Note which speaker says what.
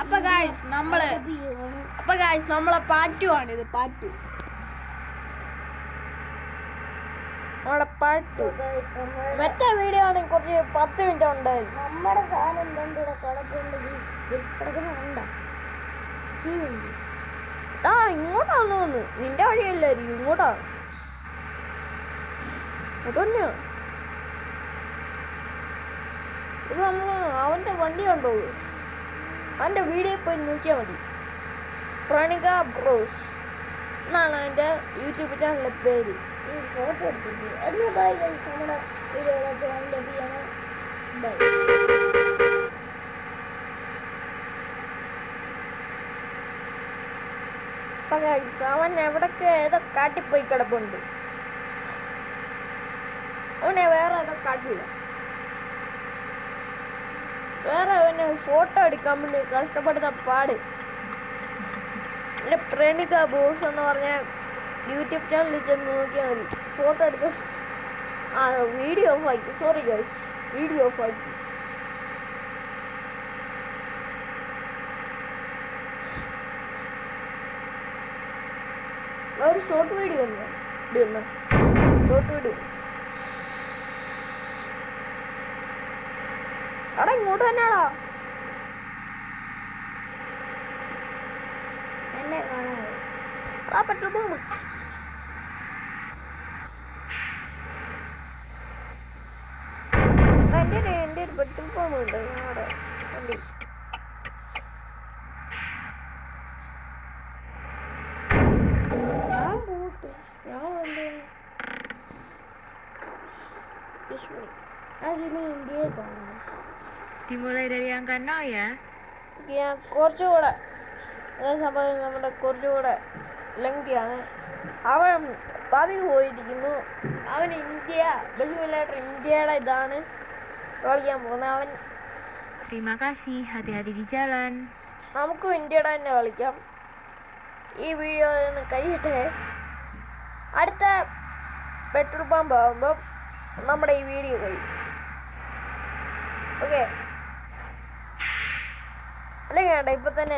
Speaker 1: അപ്പൊ ഗായ്സ് നമ്മളെ പാറ്റുവാണിത് പാറ്റു നമ്മുടെ പാറ്റു മറ്റേ വീഡിയോ ആണെങ്കിൽ കുറച്ച് 10 മിനിറ്റ് ഉണ്ടായിരുന്നു.
Speaker 2: നമ്മുടെ സാധനം രണ്ടുകൂടെ കളപ്പുണ്ട്.
Speaker 1: ഇങ്ങോട്ടാന്ന് തോന്നുന്നു. നിന്റെ വഴിയല്ലായിരിക്കും ഇങ്ങോട്ടാ. അവന്റെ വണ്ടി കണ്ടോ? അവന്റെ വീഡിയോ പോയി നോക്കിയാൽ മതി. പ്രണിക ബ്രോസ് എന്നാണ് അവന്റെ യൂട്യൂബ് ചാനലിന്റെ പേര്.
Speaker 2: ഫോട്ടോ എടുത്തിട്ട് നമ്മുടെ വീഡിയോ
Speaker 1: അവൻ എവിടൊക്കെ ഏതോ കാട്ടിപ്പോയി കിടപ്പുണ്ട്. അവനെ വേറെ ഏതോ കാട്ടില്ല. വേറെ അവനെ ഫോട്ടോ എടുക്കാൻ വേണ്ടി കഷ്ടപ്പെടുന്ന പാട്. എൻ്റെ പ്രണിക ബോസ് എന്ന് പറഞ്ഞ യൂട്യൂബ് ചാനലിൽ ചെന്ന് നോക്കിയാൽ മതി. ഫോട്ടോ എടുക്കാൻ വീഡിയോ ഓഫ് ആക്കി. സോറി ഗൈസ്, വീഡിയോ ഓഫ് ആക്കി. ഒരു ഷോർട്ട് വീഡിയോ ഇടുന്ന ഷോർട്ട് വീഡിയോ. അവിടെ ഇങ്ങോട്ട് തന്നെയാടാ
Speaker 2: എന്നെ കാണാൻ.
Speaker 1: Petrol pump. എൻ്റെ ഒരു പെട്രോൾ പമ്പ് ഉണ്ട് അവിടെ വണ്ടി.
Speaker 2: Dimulai dari angka 0 ya.
Speaker 1: കുറച്ചുകൂടെ സംഭവം നമ്മുടെ കുറച്ചുകൂടെ ലംഘിയാണ്. അവൻ പതിവ് പോയിരിക്കുന്നു. അവൻ ഇന്ത്യ ബസുമില്ലായിട്ട് ഇന്ത്യയുടെ ഇതാണ് കളിക്കാൻ പോകുന്നത്. അവൻ
Speaker 2: Terima kasih, hati-hati di jalan.
Speaker 1: നമുക്കും ഇന്ത്യയുടെ തന്നെ കളിക്കാം. ഈ വീഡിയോ ഒന്ന് കഴിയട്ടെ. അടുത്ത പെട്രോൾ പമ്പ് ആകുമ്പം നമ്മുടെ ഈ വീഡിയോ കഴിയും. ഓക്കെ, അല്ലെങ്കിൽ വേണ്ട ഇപ്പം തന്നെ